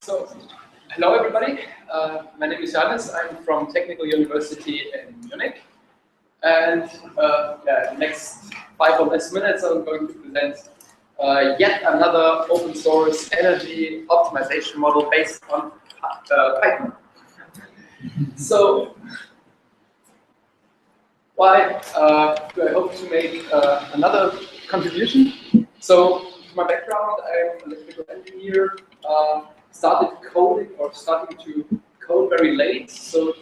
So, hello everybody. My name is Johannes. I'm from Technical University in Munich. And next 5 or less minutes, I'm going to present yet another open source energy optimization model based on Python. So, why do I hope to make another contribution? So, my background, I'm an electrical engineer. Started starting to code very late. So,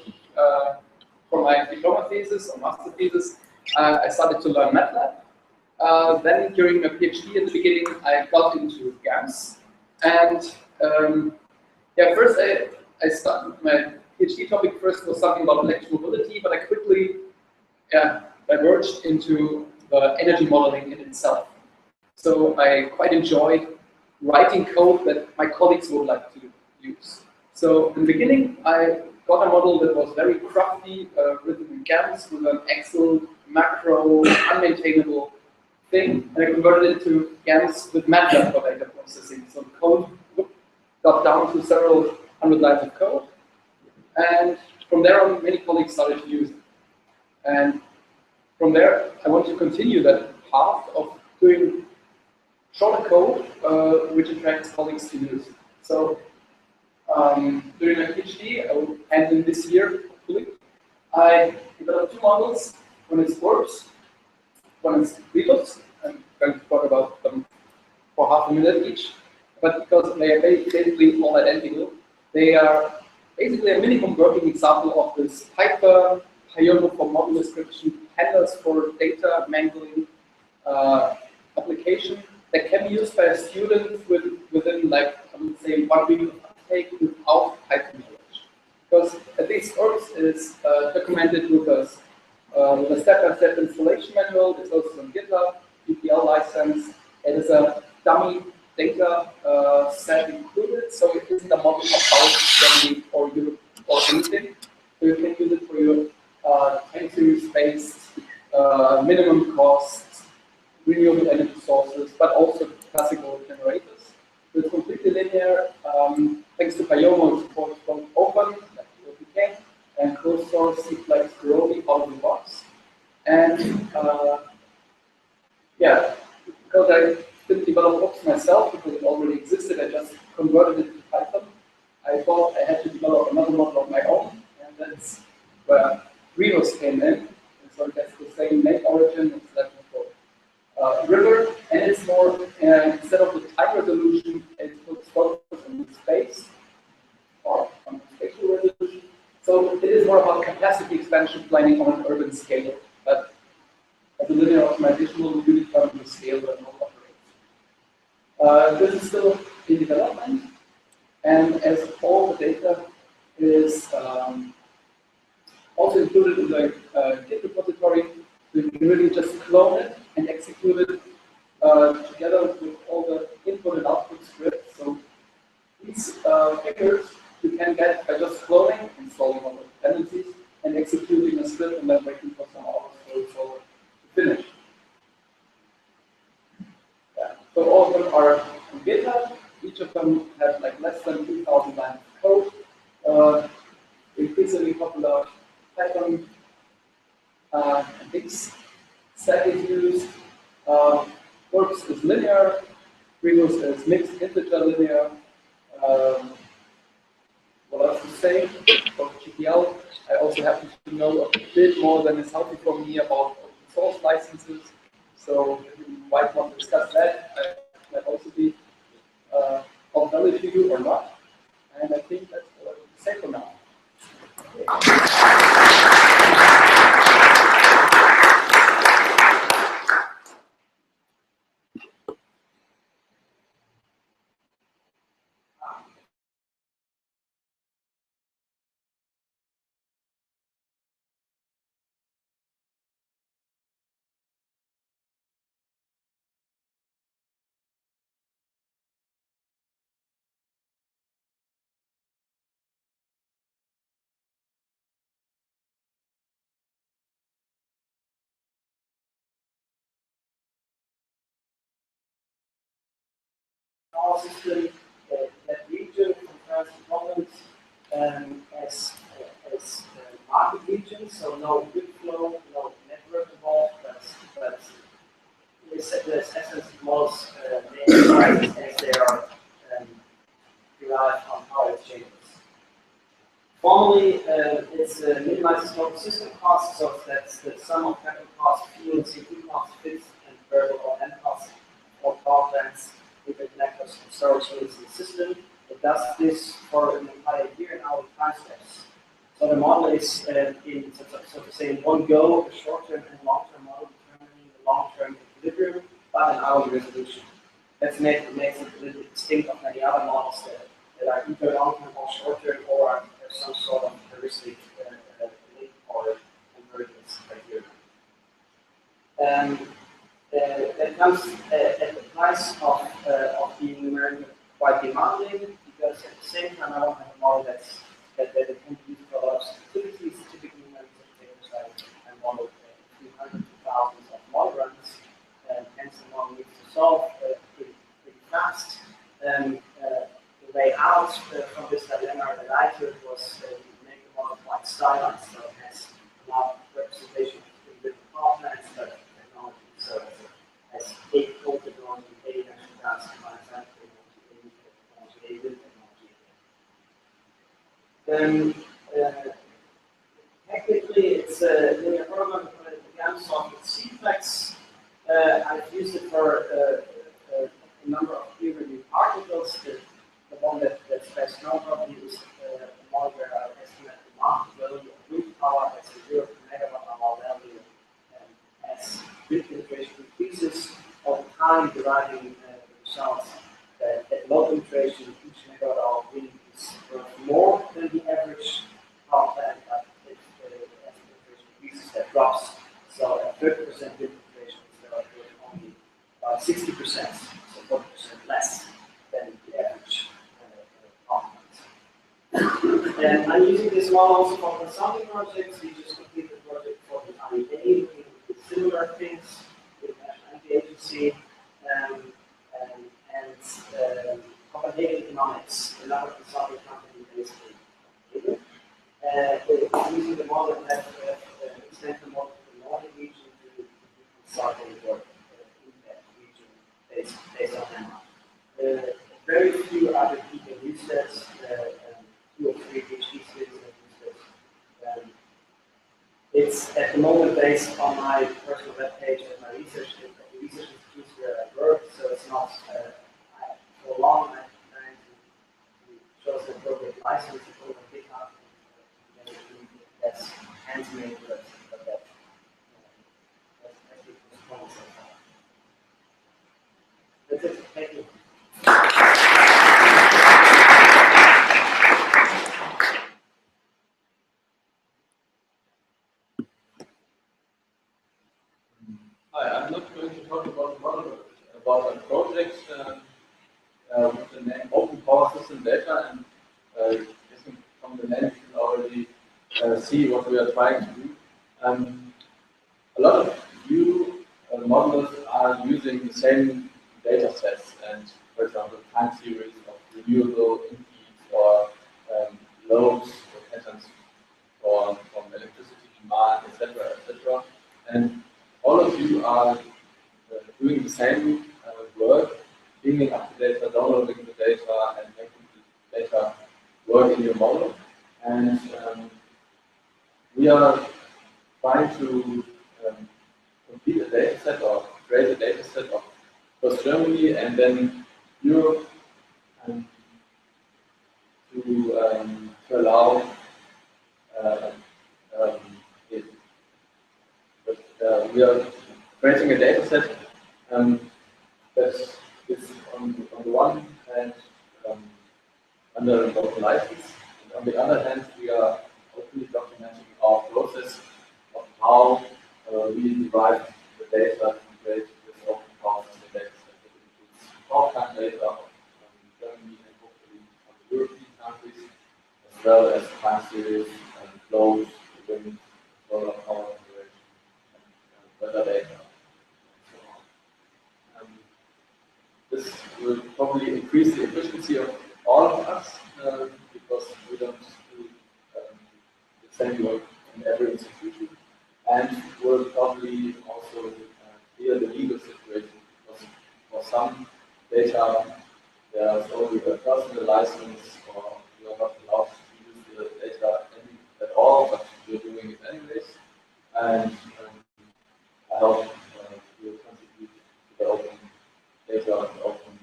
for my diploma thesis or master thesis, I started to learn MATLAB. Then, during my PhD in the beginning, I got into GAMS. And first I started my PhD topic. First was something about electromobility, but I quickly diverged into energy modeling in itself. So I quite enjoyed writing code that my colleagues would like to use. So in the beginning, I got a model that was very crafty, written in GAMS with an Excel macro, unmaintainable thing, and I converted it to GAMS with MATLAB for data processing. So the code got down to several hundred lines of code, and from there on, many colleagues started to use it. And from there, I want to continue that path of doing shorter code, which attracts colleagues to use. So during my PhD, I will end in this year, hopefully, I developed 2 models. One is Orbs, one is Rebus. I'm going to talk about them for half a minute each. But because they are basically all identical, they are basically a minimum working example of this Python, Pyomo for model description, handlers for data mangling application that can be used by a student within, like, I would say, 1 week of uptake without Python knowledge. Because at least Orbs is documented with a step-by-step installation manual. It's also on GitHub, EPL license. It is a dummy data set included, so it isn't a model about Germany or Europe or anything. So you can use it for your time series-based minimum costs, renewable energy sources, but also classical generators. So it's completely linear. Thanks to Pyomo, it supports both open, like OPK, and closed source, like Corobi out of the box. And because I didn't develop Ops myself, because it already existed, I just converted it to Python. I thought I had to develop another model of my own, and that's where Rebus came in. And so that's the same name origin, it's left for river, and it's more, instead of the time resolution, it puts focus on the space, or on the spatial resolution. So it is more about capacity expansion planning on an urban scale, but as a linear optimization will really determine the scale that will operate. This is still in development, and as all the data is also included in the Git repository, we can really just clone it and execute it together with all the input and output scripts. So these figures you can get by just cloning, installing all the dependencies, and executing a script and then waiting for some hours for it to finish. Yeah. So all of them are on GitHub. Each of them have like less than 2,000 lines of code. Increasingly popular Python X stack is used. Works is linear. Rebus is mixed integer linear. What else to say? For GPL, I also happen to know a bit more than is healthy for me about open source licenses. So if you might want to discuss that, that might also be of value to you or not. And I think that's what I would say for now. Our system that as market regions, so no grid flow, no network involved, but the essence models as they are derived on power exchanges. Formally, it's minimizes total system costs, so that's the sum of capital costs, fuel and CO2 costs, fixed and variable O&M costs for power plants with the connectors and storage units in the system. It does this for an entire year in hourly time steps. So the model is in so to say in one go, the short-term and long-term model determining the long-term equilibrium, but an hourly resolution. That makes it a little bit distinct of many other models that are either long-term or short-term or are some sort of heuristic link or convergence criteria. That comes at the price of being numerically quite demanding, because at the same time I want to have a model that can be used for a lot of sensitivities. Typically, I model a few hundred to thousands of model runs, and hence the model needs to solve pretty fast. The way out from this dilemma that I took was to make the model quite stylized, so it has not representation between different power plants, but technology. So it has 8 coal technology, 8 natural gas, for example, technology, 8 wind technology. Technically, it's a linear program when it began solved with Sept. I've used it for a number of peer-reviewed articles. The one that's best known probably is the model where I estimate the market value of wind power as a 0 megawatt hour value, as grid penetration increases over time, deriving the results that at low penetration, each megawatt hour wind is worth more than the average power plant, but as penetration increases, that drops. So at 30% wind penetration is worth only about 60%, so 40% less than the average. And I'm using this model also for consulting projects. We just completed a project for the IEA, looking at similar things with the National Energy Agency and Copenhagen Economics, another consulting company based in Copenhagen. Using the model that extend the model to the Nordic region to consulting work in that region based on them. Very few other people use that. 2 or 3 PhD students have used it. It's at the moment based on my personal web page and my research institutes where I work, so it's not for long. I'm trying to show the appropriate license to go and pick up and that's handmade, but that's the response so far. That's it. Thank you. Hi, I'm not going to talk about the model, but about a project with the name Open Power System Data, and guessing from the name you can already see what we are trying to do. A lot of new modelers are using the same data sets, and for example, time series of renewable inputs or loads or patterns from electricity demand, etc., etc. And all of you are doing the same work, bringing up the data, downloading the data, and making the data work in your model. And we are trying to complete a data set or create a data set of first Germany and then Europe to allow it. But we are creating a data set that is on the one hand under an open license, and on the other hand we are openly documenting our process of how we derive the data to create this open power system data set that includes power plant data from Germany and hopefully from the European countries, as well as time series and flows, wind, solar power generation, and weather data. This will probably increase the efficiency of all of us because we don't same work in every institution, and will probably also clear the legal situation, because for some data there's only a personal license, or you're not allowed to use the data at all, but you're doing it anyways. And I hope will contribute to the open data and open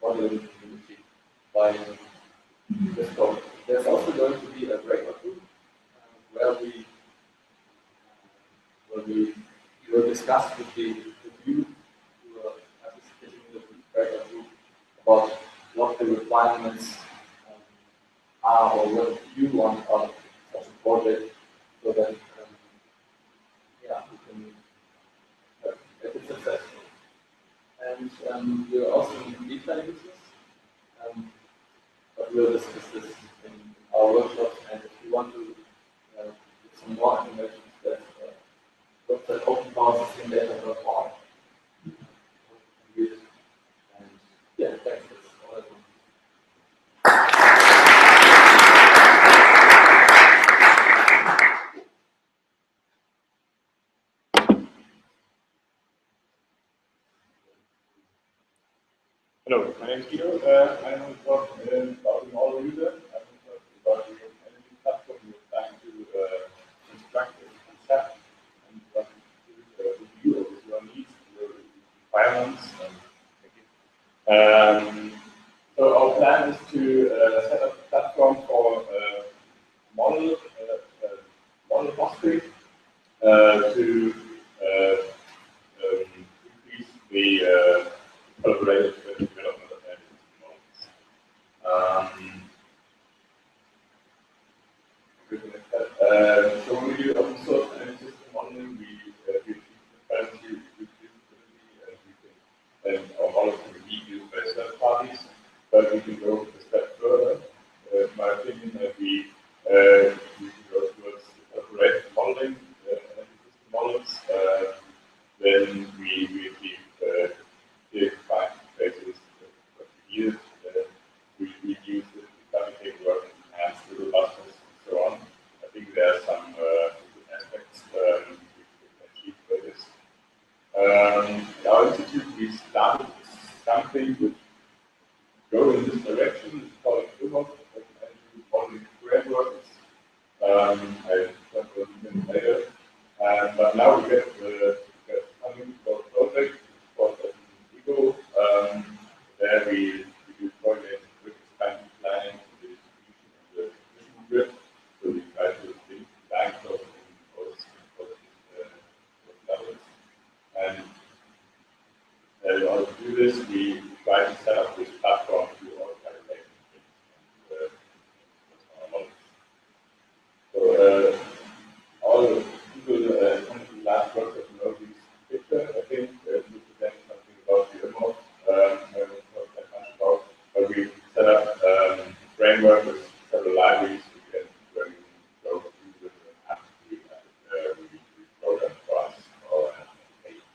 modeling community by this code. There's also going to be a breakout group where we will discuss with you who are participating in the breakout group about what the requirements are, or what you want out of such a project, so that yeah, we can make it successful. And we are also in deep planning business, but we'll discuss this in our workshops. And if you want to get some more information, that's website openmod-initiative.org. And yeah, thanks. That's all I want. Hello, my name is Guido. I'm going to talk about the model user. I'm going to talk about the energy platform we're trying to construct a concept, and what to review of your needs, your requirements. So our plan is to set up a platform for model mastery to increase the collaborative development of energy models. So when we do open source energy system modeling, we achieve transparency, and our models can be used by third parties, but we can go a step further. In my opinion, that we can go towards collaborative modeling, energy system models, then we achieve clear defined basis of years. We reduce the climate paperwork and the robustness and so on. I think there are some good aspects we can achieve by this. In our institute, we started something which go in this direction. It's called openmod, Open Energy Modeling Framework. I talk about it later. But now we get funding for a project called Ego, there we do coordinate with expansion planning, the distribution of the grid. So we try to think line flow in both levels. And in order to do this, we try to set up this platform to all calculations and our models. So all people come to the last workshop know this picture. I think we present something about the remote. I don't know that much about, but we set up a framework with several libraries where we can go through the apps we program for us or application.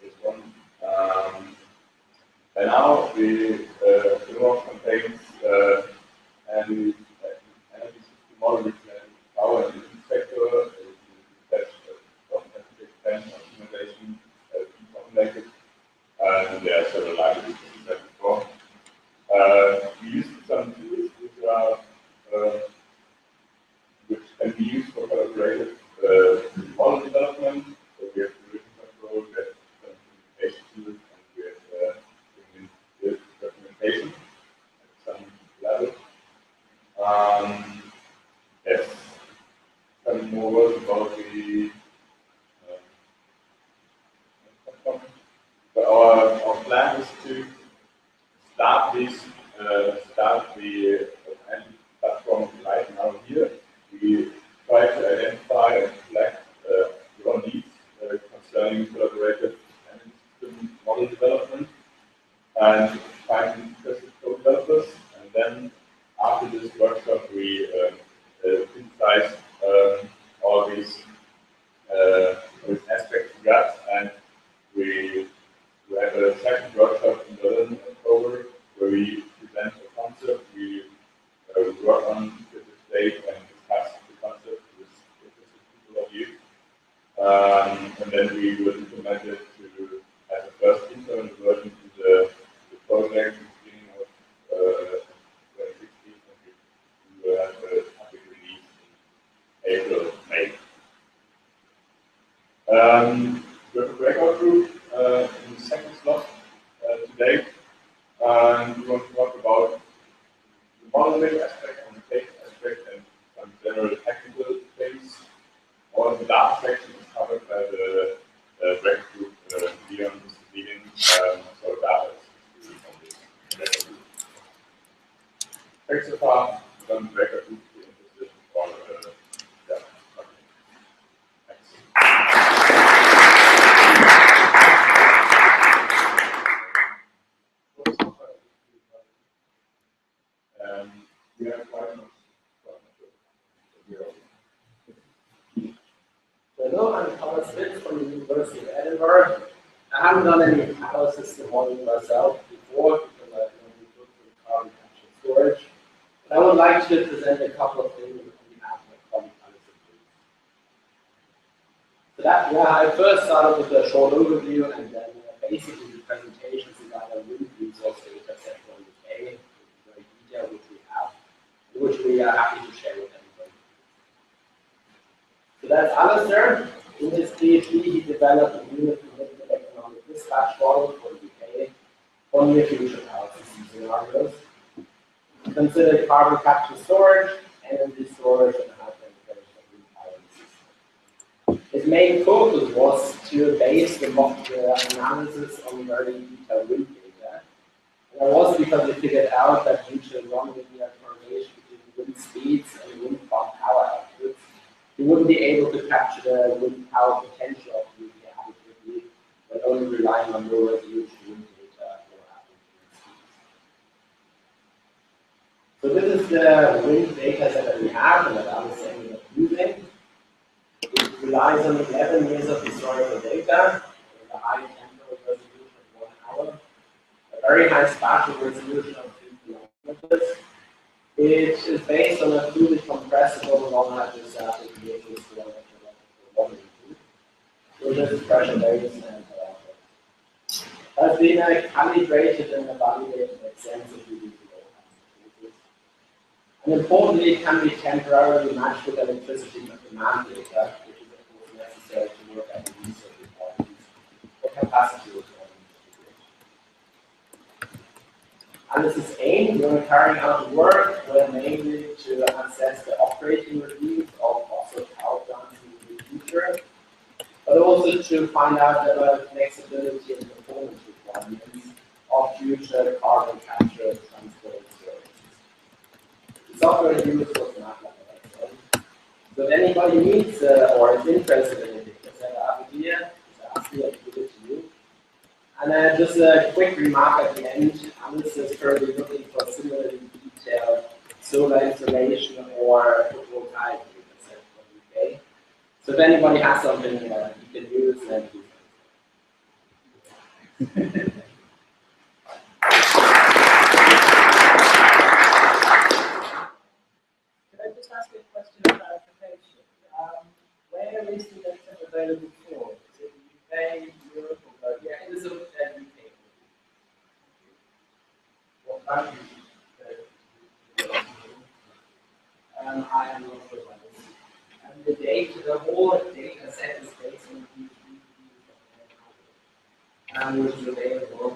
This one. And now the remote contains and energy system model which power and sector, optimization, formulated, and there are several libraries we said before. We used some tools which can be used for collaborative model development. So we have the written control, we have some communication tools, and we have documentation at some level. Yes. Some more words about the so our plan is to start the platform right now here. We try to identify and select your needs concerning collaborative energy system model development, and find interested co-developers. And then after this workshop, we synthesize all these aspects we got, and we have a second workshop in Berlin in October where we present a concept. We work on the today. And we want to talk about the modeling aspect, communication aspect, and some general technical things. All the last section is covered by the break group beyond this meeting. So that is really on this break group. Thanks so far. Then break group be interested for yeah. Okay. Thanks. We have quite much. Hello, I'm Thomas Fitz from the University of Edinburgh. I haven't done any power system modeling myself before because I've only looked at carbon capture and storage. But I would like to present a couple of things on behalf of my colleague Alison. So that, I first started with a short overview and then basically the presentations about our wind resource data set from the UK, very detailed, which we have, which we are happy to share with everybody. So that's Alistair. In his PhD, he developed a unit predictive economic dispatch model for the UK on near future power system scenarios. He considered carbon capture storage, energy storage, and hyperintegration of wind power system. His main focus was to base the analysis on very detailed wind data. And that was because he figured out that due to non-linear correlation between wind speeds and wind farm power outputs, you wouldn't be able to capture the wind power potential of the UK adequately by only relying on low resolution wind data for application. So this is the wind data set that we have and that I was saying that using. It relies on 11 years of historical data with a high temporal resolution of 1 hour, a very high spatial resolution of 3 kilometers. It is based on a fully compressible non-hydrostatic vehicle storage modeling tool, which is pressure-based and has been calibrated and evaluated extensively with low. And importantly, it can be temporarily matched with electricity demand data, which is of course necessary to work at the research requirements or capacity requirements. Alice's aim when carrying out the work were mainly to assess the operating reviews of fossil power plants in the future, but also to find out about the flexibility and performance requirements of future carbon capture and transport storage. The software used was MATLAB. So if anybody needs or is interested in it, because I have idea, just ask me, I'll give it to you. And just a quick remark at the end, Alice is currently looking for similarly detailed solar installation or photovoltaic data set for the UK. So if anybody has something you can use, then use it. Can I just ask you a question of clarification? Where is the data available for? Is it the UK, Europe, or both? Yeah, it is a UK. What countries? I am not sure about this. And the data, the whole data set is based on the which is available.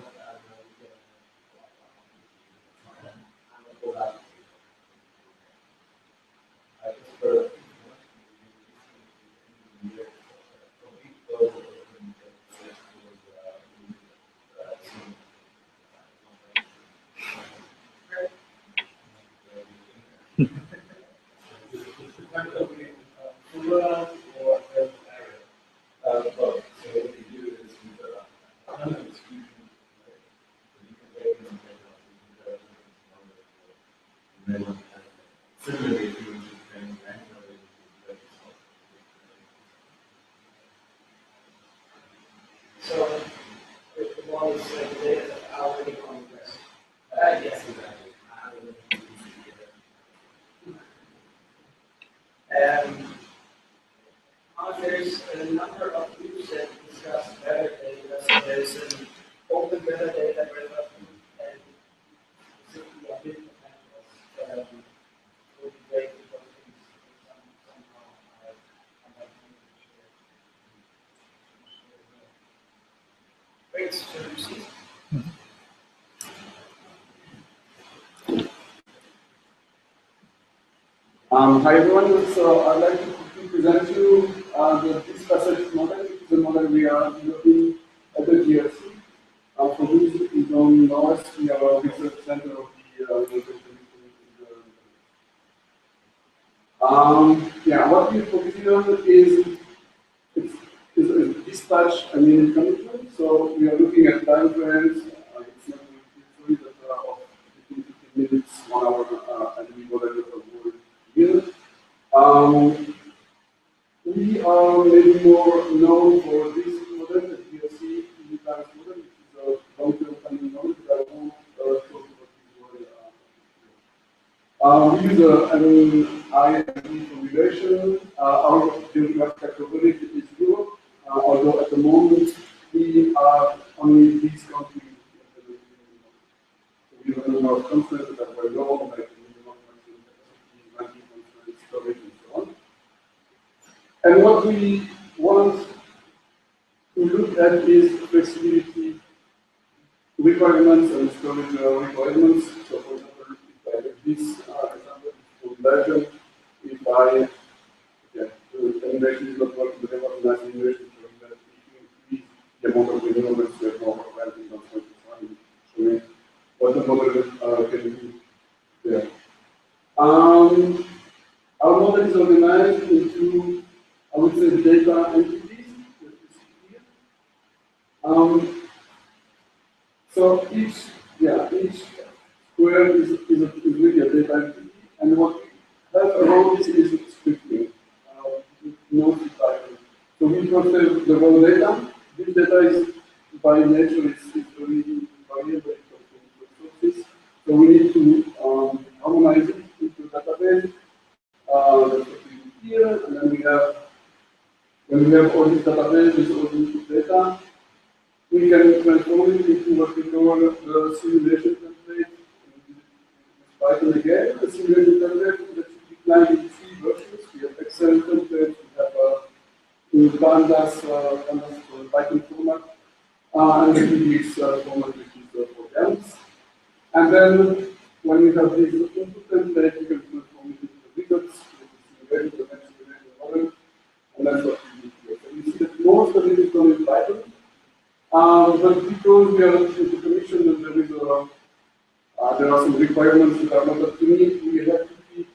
So, it was the data that already compressed. Yes, exactly. There's a number of groups that discuss metadata. So there's an open metadata method and simply a bit of would be great to go through somehow. Great, so you see. Hi everyone, so I'd like to quickly present you the dispatch model, which is a model we are developing at the GRC. For those who don't know us, we are a research center of the University yeah, what we're focusing on is a dispatch and minute commitment. So we are looking at time frames. It's not really of 15 minutes, 1 hour, and we model a year. We are maybe more known for this model, the DSC unitized model, which is a long-term funding model that I won't talk about this model. We use an IMD formulation. Our geographic coverage is Europe, although at the moment we are only these countries. So we have a number of constraints that are very low, like minimum capacity, ranking constraints, storage, and so on. And what we want to look at is flexibility requirements and storage requirements. So, for example, if I have this example for Belgium, if I, the animation is not working, but I have a nice animation showing that if you increase the amount of renewables, you have more ranking constraints, showing what the model can do there. Our model is organized into, I would say, data entities. That you see here. So each square is really a data entity, and what we have around this is scripting. Nodes type. So we process the raw data. This data is by nature is very variable from sources. So we need to harmonize it into a database. That's what we do here, and then when we have all these databases, all this data, we can transform it into what we call the simulation template. Python again, the simulation template that should be planned in 3 versions. We have Excel template, we have pandas for Python format, and the PDX format, which is for GAMS. And then when we have this input template, we can transform it into the results, the next simulation model, and that's what we do here. So you see that most of it is done in Python. But because we are in the commission and there are some requirements that are not up to meet, we have to keep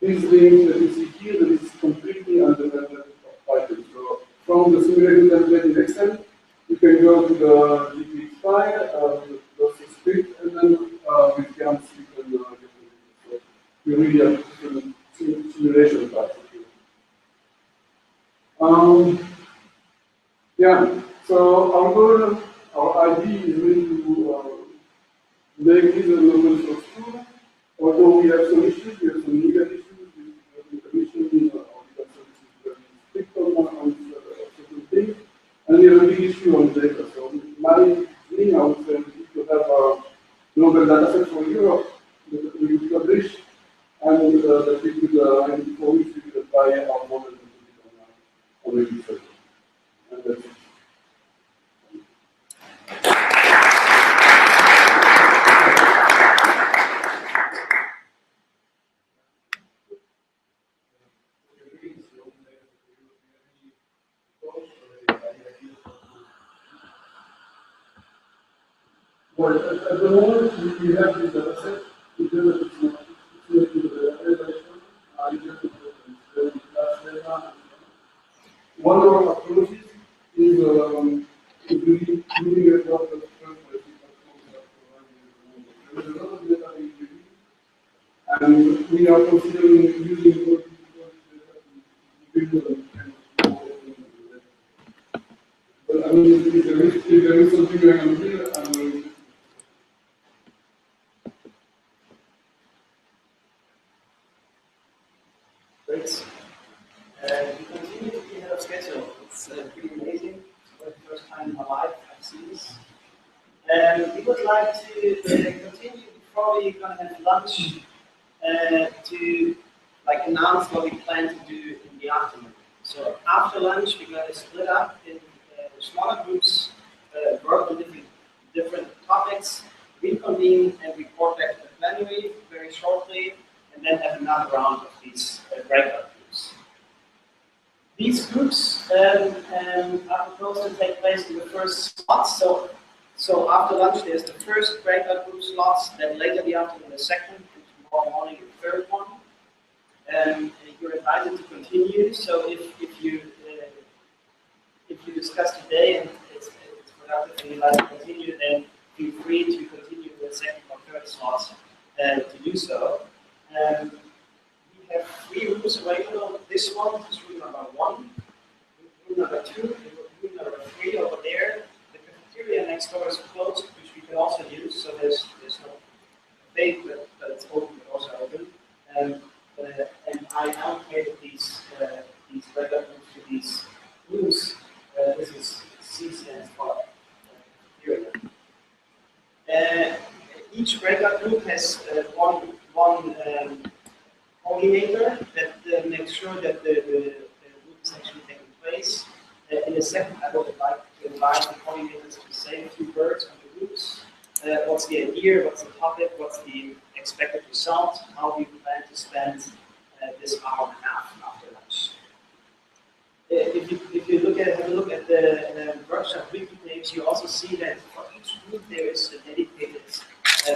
these links that you see here that is completely independent of Python. So from the simulation template in Excel, you can go to the GPX file, the script, and then with GAMS you can get the results. So we really have different simulation types. Yeah. So our goal, our idea is really to make this an open source tool. Although we have some issues, we have some legal issues with the commission, or legal services where we strict on certain things, and we have a big issue on data. So my dream, I would say, is to have a global data set for Europe that we could publish, and that we could, for which we could apply our model and put it on the research. And that's it. Well, at the moment, we have this data set. It's not the evaluation. You just put the class data. One of our approaches is really moving a lot of transparency platforms that provide. There is a lot of data being released, and we are considering using more data to build but I mean, if there is something going on here, I'm going to. Great. We continue to be ahead of schedule. It's pretty amazing. For the first time in my life, I've seen this. We would like to continue before we're going to have lunch to announce what we plan to do in the afternoon. So after lunch, we're going to split up in smaller groups, work on different topics, reconvene and report back to the plenary very shortly, and then have another another round of these breakout groups. These groups are proposed to take place in the first slots. So after lunch, there's the first breakout group slots, then later the afternoon, the second, and tomorrow morning, the third one. You're invited to continue. So if you discuss today and it's productive and you'd like to continue, then feel free to continue the second or third slots to do so. We have 3 rooms available. This one is room number 1, room number 2, room number 3 over there. The cafeteria next door is closed, which we can also use. So there's no date, but it's open, but also open. And I allocated these breakout rooms to these rooms. This is C stands for cafeteria. Each breakout group has one coordinator that makes sure that the group is actually taking place. In a second, I would like to invite the coordinators to say a few words on the groups. What's the idea? What's the topic? What's the expected result? How do you plan to spend this hour and a half after lunch? If you have a look at the workshop wiki page, you also see that for each group there is a dedicated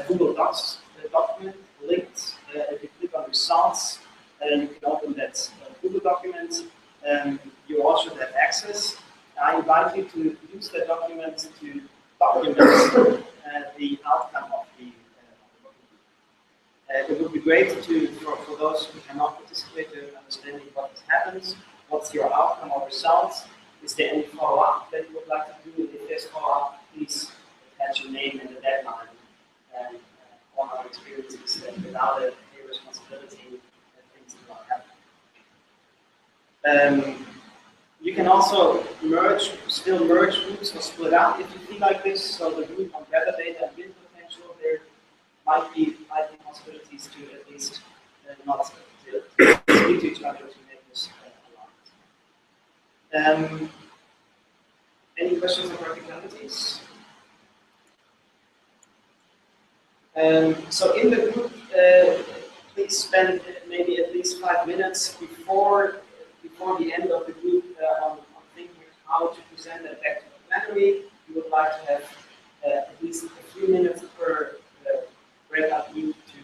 Google Docs document linked. If you click on results, you can open that Google document. You also have access. I invite you to use that document to document the outcome of the it would be great for those who cannot participate to understanding what has happened. What's your outcome or results? Is there any follow-up that you would like to do? And if there's follow-up, please attach your name and the deadline and on our experiences that without a responsibility things do not happen. You can also still merge groups or split out if you feel like this. So the group on gather data and build potential, there might be possibilities to at least not to speak to each other to make this aligned. Any questions on practicalities? So in the group, please spend maybe at least 5 minutes before the end of the group on thinking how to present that back to the plenary. You would like to have at least a few minutes per breakout group to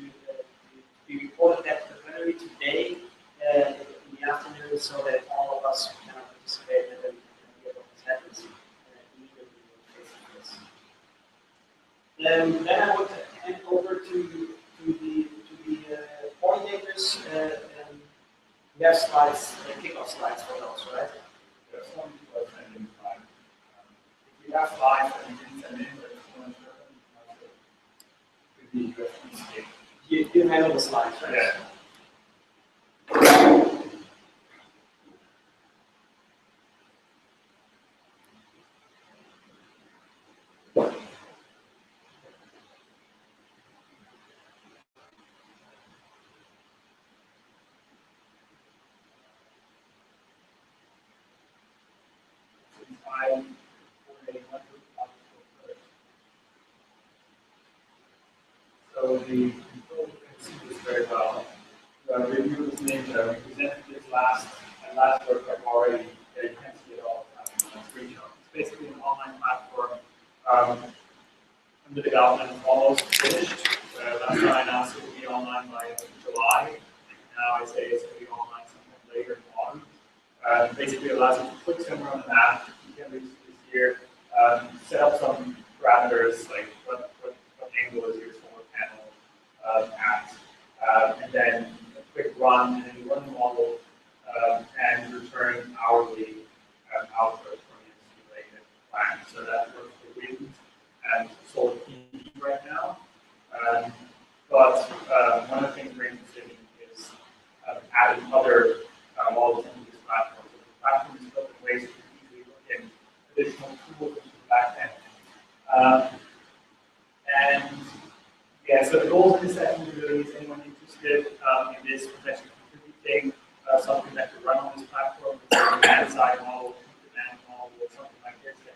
be reported back to the plenary today in the afternoon, so that all of us can participate and then hear what has happened immediately face to face. Then I would hand over to the coordinators. We have slides, kickoff slides for those, right? There's some people attending time. If you have slides and you can send in, but you handle the slides, right? Yeah. So the control can see this very well. Review was named, we presented this last workshop already. You can't see it all on screenshot. It's basically an online platform under development, almost finished. Last time I announced it will be online by July. Now I say it's going to be online sometime later in autumn. Basically allows you to click somewhere on the map. You can reach this here. Set up some parameters like what angle is your solar panel at, and then a quick run, and you run the model and return hourly output from your simulated plan. So that works for wind and solar PV right now. But one of the things we're interested in is adding other models into this platform. So the platform is built in ways to easily look in additional tools into the back end. And yeah, so the goals of this session really is anyone interested in this potentially contributing something that could run on this platform, a demand side model, demand model, or something like this that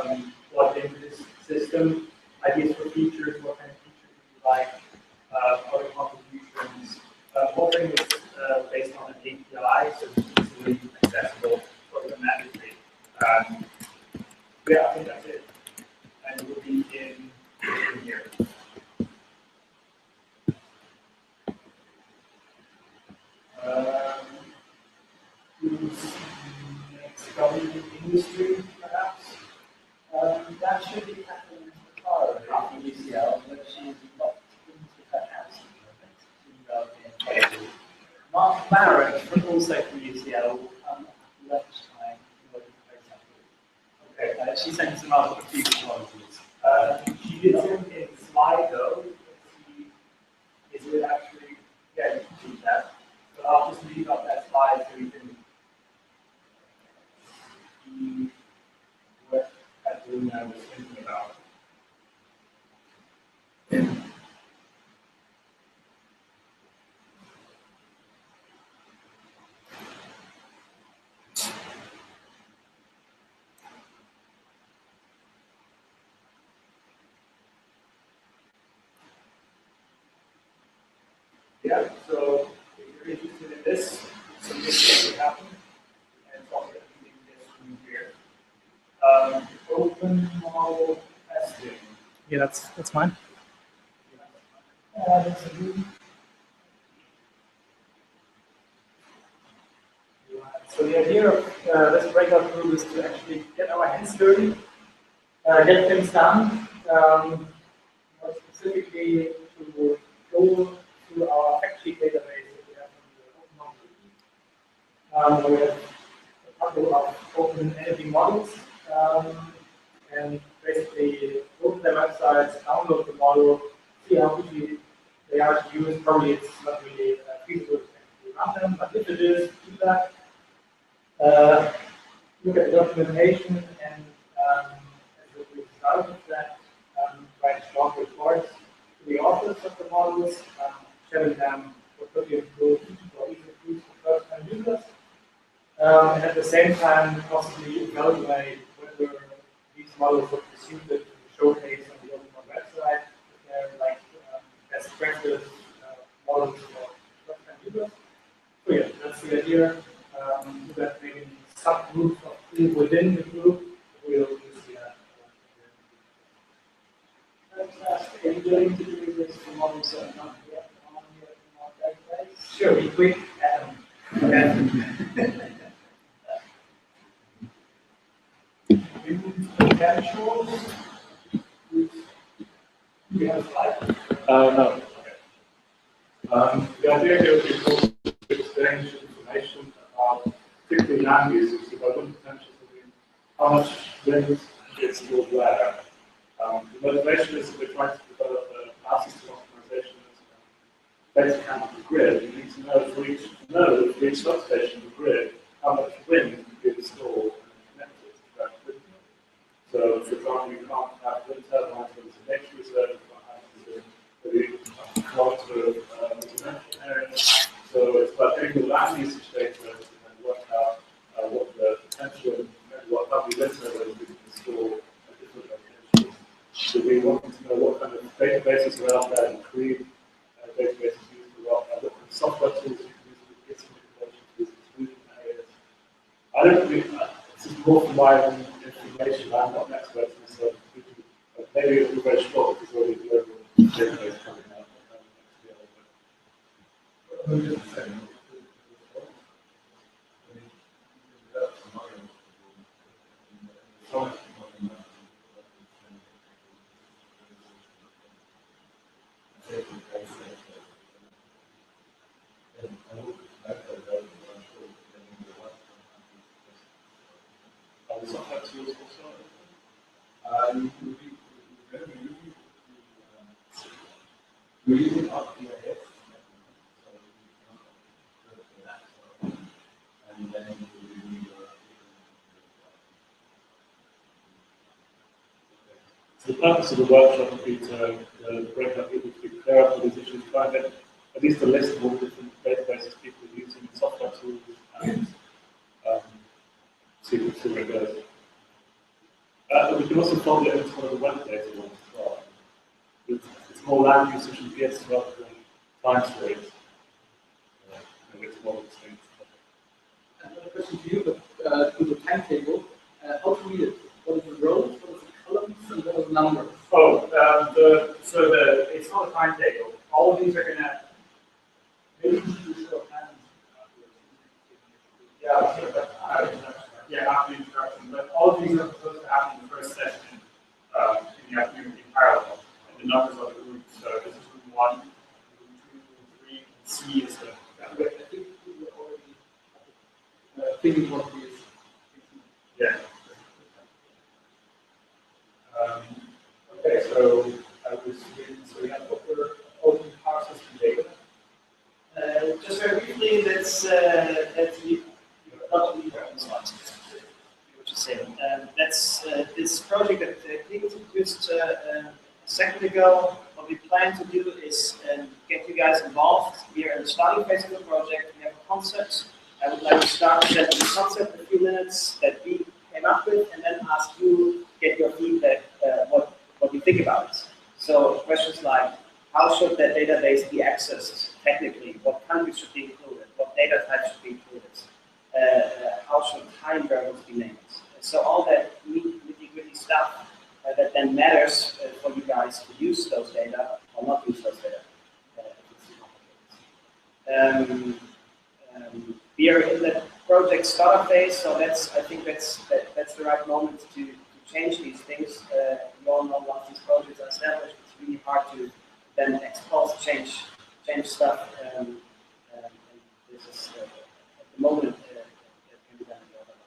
could be plugged into this system. Ideas for features, what kind of features would you like, other contributions, sharing is based on an API, so it's easily accessible automatically. Yeah, I think that's it. And it will be in here. Next government industry, perhaps. That should be happening tomorrow in UCL, but she's not into her house at the moment. Mark Barrett, from also from UCL, will come at lunchtime in order to play something. Okay, she sent some other few qualities. She did send a slide though. Is it actually, yeah, you can see that. But I'll just leave up that slide so you can see what Katrina was thinking about. Yeah, so if you're interested in this, some things will happen, and talk about this from here. Open model testing. Yeah, that's fine. That's a good. So the idea of this breakout group is to actually get our hands dirty, get things done, more specifically to go through our fact sheet database that we have on the open. We have a couple of open energy models, and basically go to their websites, download the model, see how easy they are to use. Probably it's not really feasible to run them, but if it is, do that. Look at the documentation and as a result of that, write short reports to the authors of the models, showing them what could be improved or easy to use for first-time users. And at the same time, possibly evaluate whether these models would be suited to showcase on the openmod website. If they're like best practice models for first-time users. So yeah, that's the idea. That maybe subgroups of people within the group will use Are you going to do this for models that are not yet on your database? Sure, be quick, potentials. Do you have a slide? No. The idea here is to exchange information about particularly land uses, about wind potentials, how much wind is stored where. The motivation is that we're trying to develop an analysis to optimization data count of the grid. You need to know for each substation of the grid how much wind can be installed and connected to that grid. So, for example, you can't have wind turbines when it's a nature reserve, you can't have it within a kilometre of residential area. So, it's about getting the land usage data and work out what the potential and what how many wind turbines we can install at different locations. So, we want to know what kind of databases are out there, and create databases used for what kind of software tools you can use to get some information to these exclusion areas. I don't think this is more from my own information. I'm not an expert in this, so maybe it'll be very short because already the global database coming out. We're using RPIS, and then we need So the purpose of the workshop would be to break up people to be clear up with these issues, try and get at least a list of all the different databases people are using, software tools, and see where it goes. But we can also fold it into one of the web data ones as well. It's more land usage and gets rather than time series. it's more distinct. Another question to you, but to the timetable, how to read it? What is the rows, what is the columns, and what is the numbers? Oh, it's not a timetable. All of these are going to. Yeah, after the introduction, but all of these are supposed to happen in the first session in the afternoon in parallel, and the numbers are the groups. So this is group 1, group 2, 3, and C is the. I think we already thinking what it is. Yeah. Okay, so I was so we have open power system data. Just very briefly, let's you not leave on slides. What you say? That's this project that Nick introduced a second ago. What we plan to do is get you guys involved. We are in the starting phase of the project. We have a concept. I would like to start presenting the concept in a few minutes that we came up with, and then ask you, get your feedback, what you think about it. So questions like, how should that database be accessed technically? What countries should be included? What data types should be included? How should time variables be named? So all that nitty-gritty stuff that then matters for you guys to use those data or not use those data. We are in the project startup phase, so I think that's the right moment to change these things. You all know once these projects are established, it's really hard to then expose, change stuff. And this is at the moment that can be done in the other way.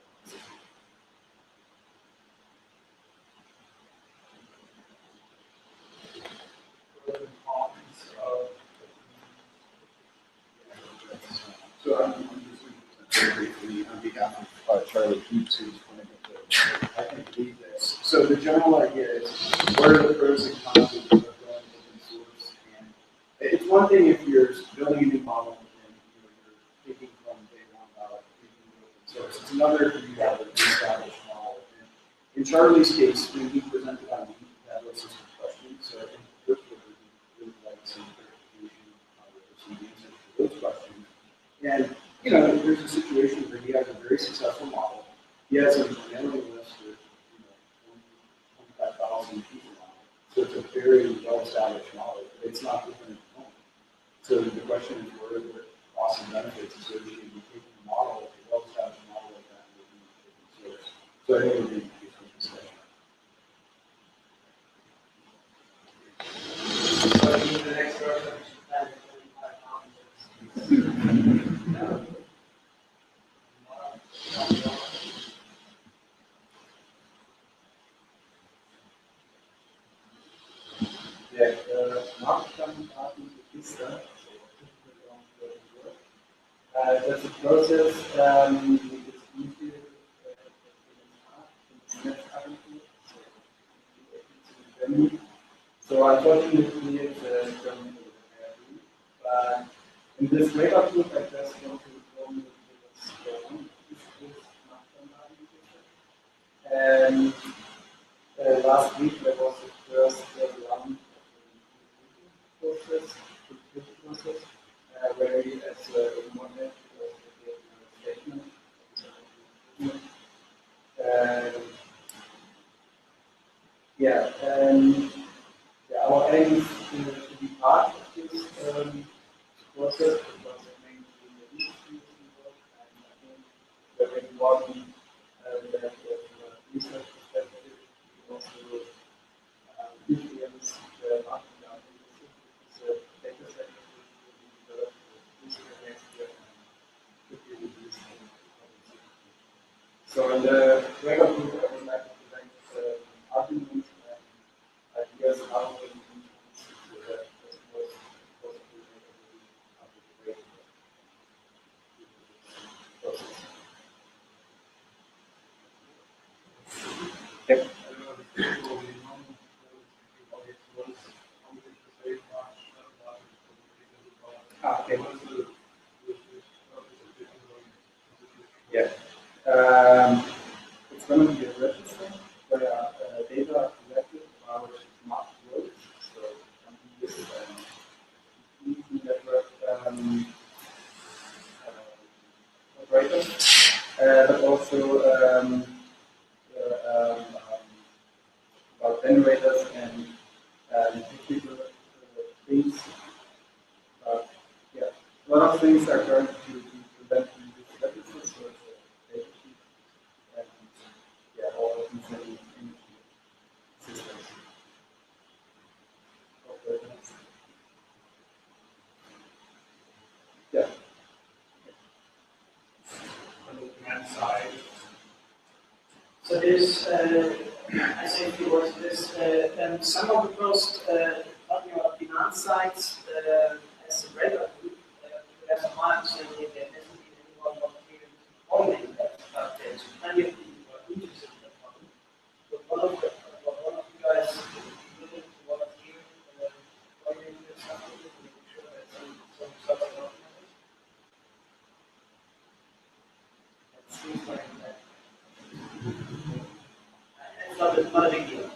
So I'm just going to briefly on behalf of Charlie Keats, who's going to, I think, lead this. So the general idea is, what are the pros and cons of going open source? And it's one thing if you're building a new model and you're taking from day one about open source. It's another if you have an established model. And in Charlie's case, when he presented on that list of questions, so I think first of all, we would like some clarification or some answers to those questions. And, there's a situation where he has a very successful model. He has a mailing list of, 25,000 people on it. So it's a very well-established model. It's not within a component. So the question is, what are the costs and benefits associated with taking a model, a well-established model like that, and making it open source? So I think it would be a useful discussion. So the next version should have 25,000. Yeah, Marktstammdaten Register. That's a process which is easier so unfortunately it's from but in this wake-up group I just want to inform you what's going on. This is Marktstammdaten. And last week there was the first round process, where we as a model statement. Our aim is to be part of this process because it makes the industry involved, and I think it's very important that from a research perspective, we also influence the market analysis, which is a data set that will be developed this year, next year, and could be released in 2016. So in the regular group, I would like to present arguments and ideas how we can influence that as most possible process. Yep. Okay. Yeah. It's going to be a register where data are collected about smart roads. So this network technical things. Yeah, a lot of things are going to be prevented in this services, so it's a data sheet and yeah, all of these in systems. Yeah. On the command side. So there's, I say a few words to this. Some of the posts talking about demand sides as a regular group, as a my understanding, there hasn't been anyone volunteering to coordinate that out there. So plenty of people are interested in that one. But one of you guys is willing to volunteer, coordinating this something, to make sure that some stuff is documented. That seems like that. It's not a big deal.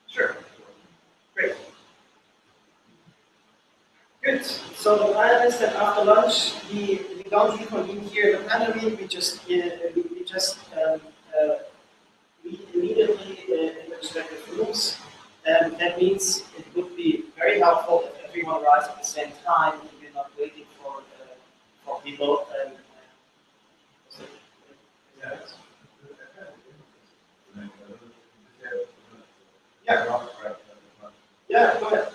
Sure. Great. Good. So the plan is that after lunch we don't reconvene here in the plenary. We just meet immediately in the respective rooms. That means it would be very helpful if everyone arrives at the same time. We're not waiting for people. Yeah. Yeah. Go ahead.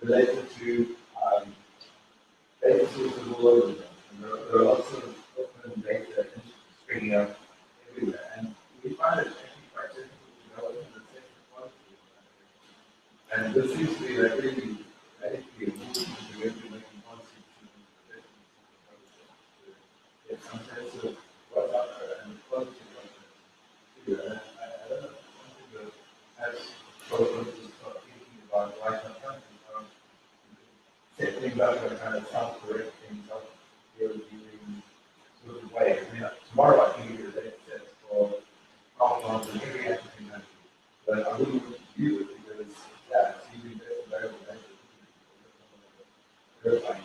Related to data sources all over the place. And there are lots of open data springing up everywhere. And we find it actually quite difficult to know what the technical quality of that. And this seems to be like really radically important to implementing policies to get some sense of what's out there and the quality of what's there. I don't know, something that has problems to start thinking about why sometimes set things up in a kind of self-correct things up here doing sort of way. I mean, tomorrow I can give you a data set for compounds and every African country, but I wouldn't want to use it because, yeah, it's using best available data. Verifying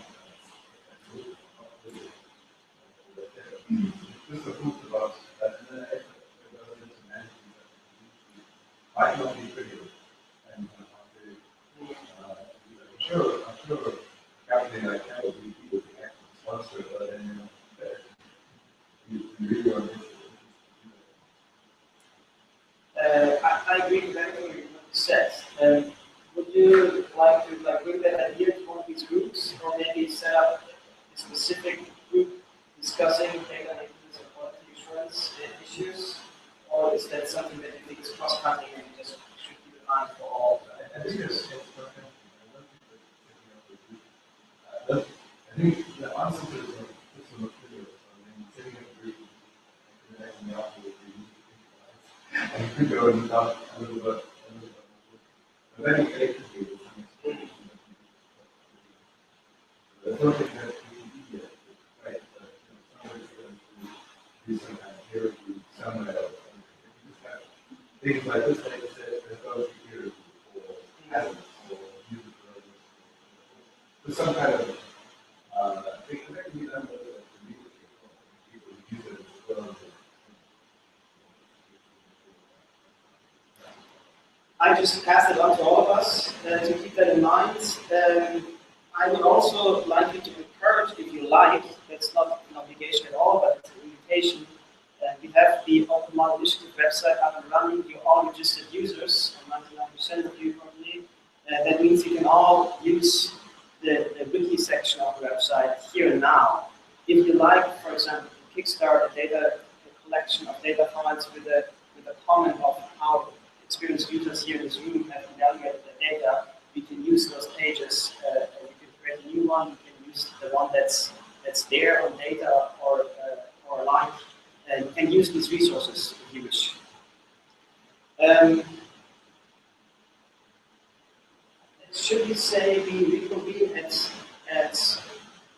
just a proof about that, and then it goes into management might not be trivial. And I'm sure captain like that would be people to act sponsor, but then you really want to. I agree with everything you said. Would you like to bring that idea to one of these groups, or maybe set up a specific group discussing data analytics and quality assurance issues, or is that something that you think is cross-cutting and you just should keep in mind for all? I think it's I think the answer to this is not clear. I mean, setting up a group and connecting the output would be and you could go and talk a little bit. But then you collectively with some explanation. I don't think that's really easy yet, right? But somebody's going to do some kind of peer review somewhere else. You just have things like this data set that goes to peer review or hazards or user programs. There's some kind of thing that can be done with the leadership of people who use it as well. I just passed it on to all of us to keep that in mind. I would also like you to encourage, if you like, that's not an obligation at all, but it's an invitation. We have the openmod-initiative website up and running. You're all registered users, 99% of you probably. That means you can all use the wiki section of the website here and now. If you like, for example, to kickstart a collection of data files with a comment of how experienced users here in this room have evaluated the data, we can use those pages. You can create a new one. You can use the one that's there on data or live. And you can use these resources if you wish. Should we say we reconvene at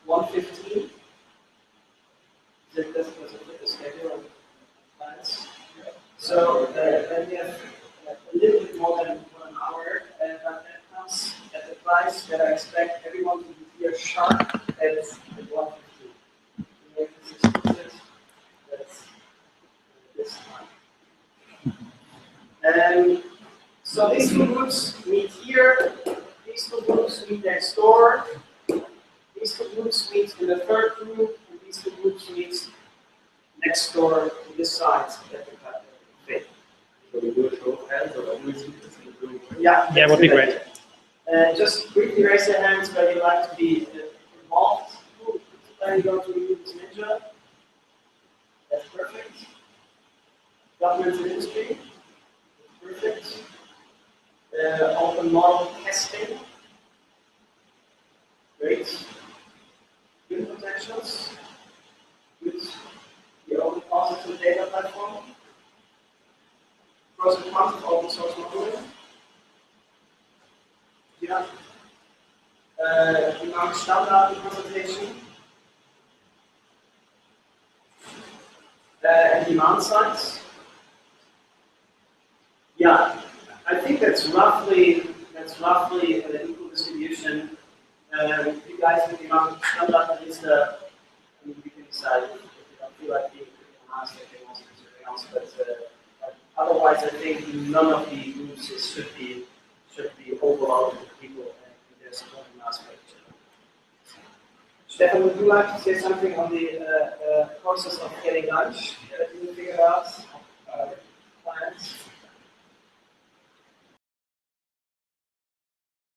1:15? That's a schedule. So then we have a little bit more than 1 hour, but that comes at the price that I expect everyone to be here sharp at 1:15. To make this explicit, that's this time. So these two groups meet here, these two groups meet next door, these two groups meet in the third group, and these two groups meet next door to this side that we have fit. So we do a show of hands or always in the room? Yeah, Yeah, would be great. Just briefly raise your hands where you like to be involved. Then you go to use Ninja. That's perfect. Government and industry. Perfect. Open model testing. Great. Good potentials. Good. The open positive data platform. Pros and cons of open source modeling. Yeah. Dynamic standard presentation. And demand sides. Yeah, I think that's roughly an equal distribution. You guys can demand standard at least. I mean, you can decide if you don't feel like being asked, they can also do something else. But otherwise, I think none of the groups should be overloaded with people, and there's one aspect. Stefan, would you like to say something on the process of getting lunch that you figured out?